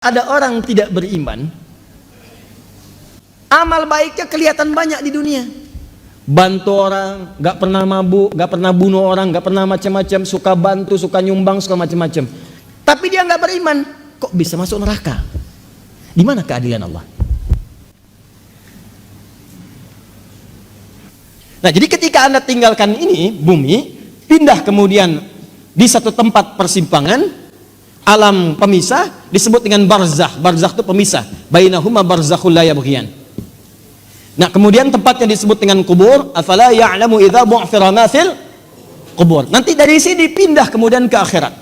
Ada orang tidak beriman, amal baiknya kelihatan banyak di dunia. Bantu orang, gak pernah mabuk, gak pernah bunuh orang, gak pernah macam-macam, suka bantu, suka nyumbang, suka macam-macam. Tapi dia gak beriman, kok bisa masuk neraka? Di mana keadilan Allah? Nah, jadi ketika Anda tinggalkan ini, bumi, pindah kemudian di satu tempat persimpangan, alam pemisah, disebut dengan barzakh. Barzakh itu pemisah. Bainahuma barzakhul la yabghiyan. Nah, kemudian tempatnya disebut dengan kubur. Afala ya'lamu idza bu'thira ma fil kubur. Nanti dari sini pindah kemudian ke akhirat.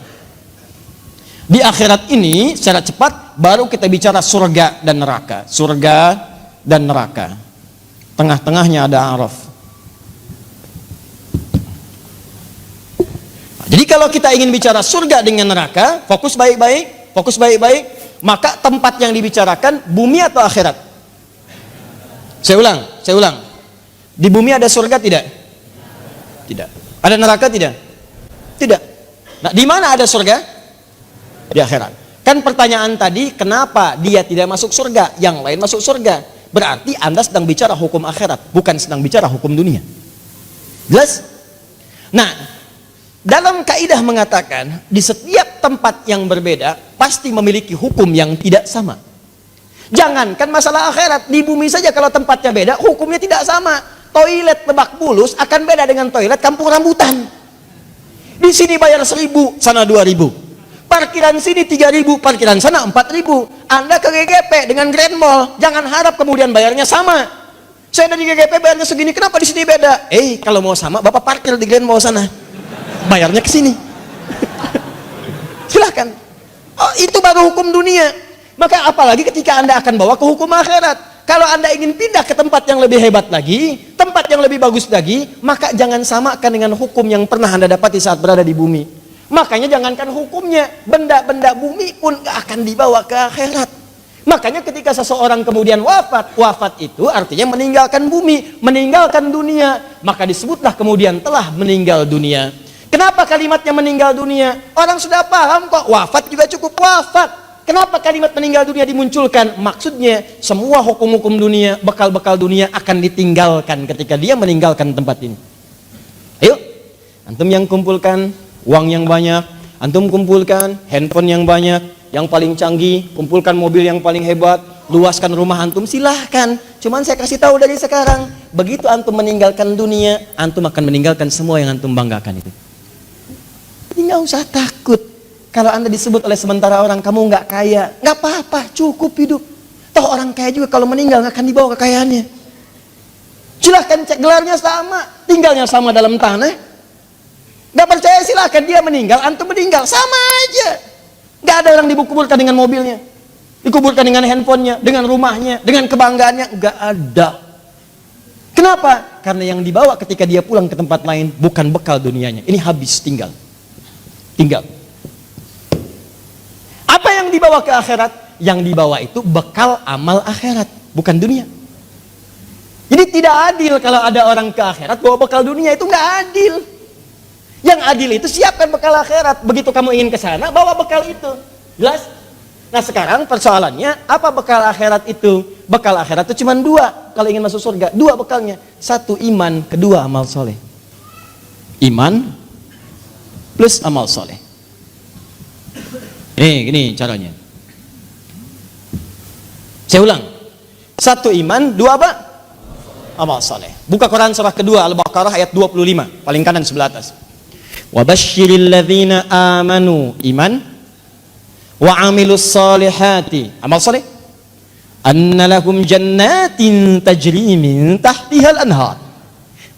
Di akhirat ini secara cepat baru kita bicara surga dan neraka. Surga dan neraka. Tengah-tengahnya ada Araf. Jadi kalau kita ingin bicara surga dengan neraka, fokus baik-baik, maka tempat yang dibicarakan bumi atau akhirat? Saya ulang. Di bumi ada surga tidak? Tidak. Ada neraka tidak? Tidak. Nah, di mana ada surga? Di akhirat. Kan pertanyaan tadi, kenapa dia tidak masuk surga, yang lain masuk surga? Berarti Anda sedang bicara hukum akhirat, bukan sedang bicara hukum dunia. Jelas? Nah, dalam kaidah mengatakan di setiap tempat yang berbeda pasti memiliki hukum yang tidak sama. Jangankan masalah akhirat, di bumi saja kalau tempatnya beda hukumnya tidak sama. Toilet Lebak Bulus akan beda dengan toilet Kampung Rambutan. Di sini bayar 1.000, sana 2.000. Parkiran sini 3.000, parkiran sana 4.000. Anda ke GGP dengan Grand Mall, jangan harap kemudian bayarnya sama. Saya dari GGP bayarnya segini, kenapa di sini beda? Kalau mau sama Bapak parkir di Grand Mall sana, bayarnya ke sini. Silahkan. Oh, itu baru hukum dunia. Maka apalagi ketika Anda akan bawa ke hukum akhirat. Kalau Anda ingin pindah ke tempat yang lebih hebat lagi, tempat yang lebih bagus lagi, maka jangan samakan dengan hukum yang pernah Anda dapati saat berada di bumi. Makanya jangankan hukumnya, benda-benda bumi pun akan dibawa ke akhirat. Makanya ketika seseorang kemudian wafat itu artinya meninggalkan bumi, meninggalkan dunia, maka disebutlah kemudian telah meninggal dunia. Kenapa kalimatnya meninggal dunia? Orang sudah paham kok, wafat juga cukup wafat. Kenapa kalimat meninggal dunia dimunculkan? Maksudnya semua hukum-hukum dunia, bekal-bekal dunia akan ditinggalkan ketika dia meninggalkan tempat ini. Ayo, antum yang kumpulkan uang yang banyak, antum kumpulkan handphone yang banyak, yang paling canggih, kumpulkan mobil yang paling hebat, luaskan rumah antum, silahkan. Cuman saya kasih tahu dari sekarang, begitu antum meninggalkan dunia, antum akan meninggalkan semua yang antum banggakan itu. Jadi nggak usah takut kalau Anda disebut oleh sementara orang kamu nggak kaya, nggak apa-apa, cukup hidup. Toh orang kaya juga kalau meninggal nggak akan dibawa kekayaannya. Silahkan cek gelarnya sama, tinggalnya sama dalam tanah. Nggak percaya silahkan, dia meninggal, antum meninggal, sama aja. Nggak ada orang dikuburkan dengan mobilnya, dikuburkan dengan handphonenya, dengan rumahnya, dengan kebanggaannya, nggak ada. Kenapa? Karena yang dibawa ketika dia pulang ke tempat lain bukan bekal dunianya, ini habis, tinggal. Apa yang dibawa ke akhirat? Yang dibawa itu bekal amal akhirat, bukan dunia. Jadi tidak adil kalau ada orang ke akhirat bawa bekal dunia, itu nggak adil. Yang adil itu siapkan bekal akhirat. Begitu kamu ingin ke sana, bawa bekal itu. Jelas? Nah, sekarang persoalannya, apa bekal akhirat itu? Bekal akhirat itu cuma 2 kalau ingin masuk surga. 2 bekalnya. 1 iman, kedua amal soleh. Iman plus amal soleh. Gini caranya. Saya ulang. 1 iman, 2 apa? Amal soleh. Buka Quran surah kedua Al-Baqarah ayat 25, paling kanan sebelah atas. Wa basyiril ladzina amanu, iman, wa amilus solihati, amal soleh, anna lahum jannatin tajri min tahtihal anhar.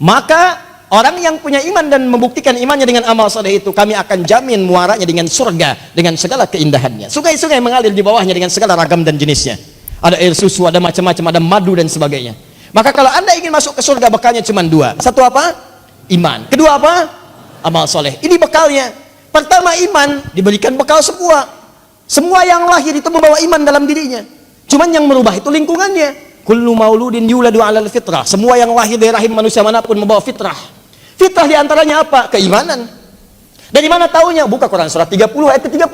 Maka orang yang punya iman dan membuktikan imannya dengan amal soleh itu, kami akan jamin muaranya dengan surga, dengan segala keindahannya. Sungai-sungai mengalir di bawahnya dengan segala ragam dan jenisnya. Ada air susu, ada macam-macam, ada madu dan sebagainya. Maka kalau Anda ingin masuk ke surga, bekalnya cuma 2. 1 apa? Iman. Kedua apa? Amal soleh. Ini bekalnya. Pertama iman, diberikan bekal semua. Semua yang lahir itu membawa iman dalam dirinya. Cuman yang merubah itu lingkungannya. Kullu mauludin yuladu 'alal fitrah. Semua yang lahir dari rahim manusia manapun membawa fitrah. Fitrah diantaranya apa? Keimanan. Dari mana taunya? Buka Quran surah 30 ayat 30.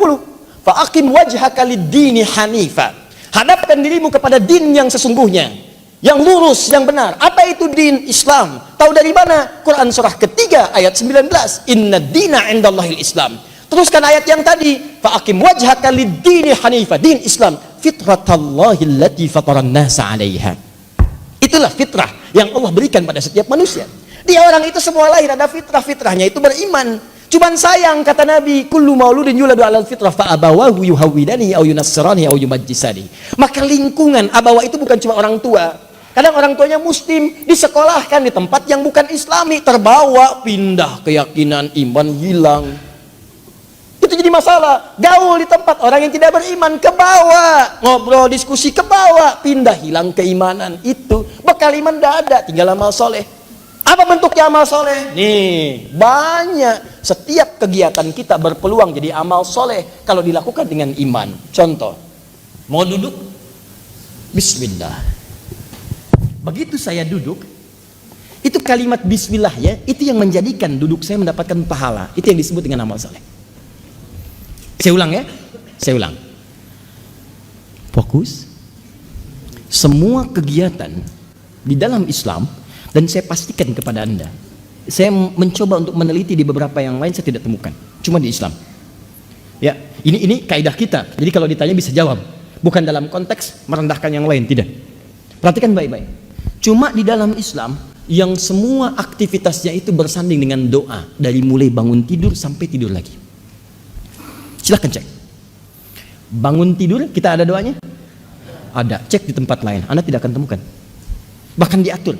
Fa'aqim wajhaka lid-dini hanifa. Hadapkan dirimu kepada din yang sesungguhnya, yang lurus, yang benar. Apa itu din? Islam. Tahu dari mana? Quran surah ketiga ayat 19. Inna dina indallahil Islam. Teruskan ayat yang tadi. Fa'aqim wajhaka lid-dini hanifa. Din Islam. Fitratallahi allati fataran nasa 'alaiha. Itulah fitrah yang Allah berikan pada setiap manusia. Dia orang itu semua lahir ada fitrah. Fitrahnya itu beriman. Cuman sayang kata Nabi, kullu mauludin yuladu 'alal fitrah fa abawahu yuhawwidani aw yunassirani aw yumajjisani. Maka lingkungan abawa itu bukan cuma orang tua. Kadang orang tuanya muslim, disekolahkan di tempat yang bukan islami, terbawa, pindah keyakinan, iman hilang. Itu jadi masalah. Gaul di tempat orang yang tidak beriman, ke bawah, ngobrol, diskusi, ke bawah, pindah, hilang keimanan. Itu bekal iman tidak ada, tinggal amal soleh. Apa bentuknya amal soleh? Nih, banyak. Setiap kegiatan kita berpeluang jadi amal soleh kalau dilakukan dengan iman. Contoh, mau duduk? Bismillah. Begitu saya duduk, itu kalimat bismillah ya, itu yang menjadikan duduk saya mendapatkan pahala. Itu yang disebut dengan amal soleh. Saya ulang ya, saya ulang. Fokus. Semua kegiatan di dalam Islam, dan saya pastikan kepada Anda, saya mencoba untuk meneliti di beberapa yang lain, saya tidak temukan, cuma di Islam. Ya, ini kaidah kita. Jadi kalau ditanya bisa jawab, bukan dalam konteks merendahkan yang lain, tidak. Perhatikan baik-baik. Cuma di dalam Islam yang semua aktivitasnya itu bersanding dengan doa, dari mulai bangun tidur sampai tidur lagi. Silahkan cek. Bangun tidur kita ada doanya? Ada. Cek di tempat lain, Anda tidak akan temukan. Bahkan diatur.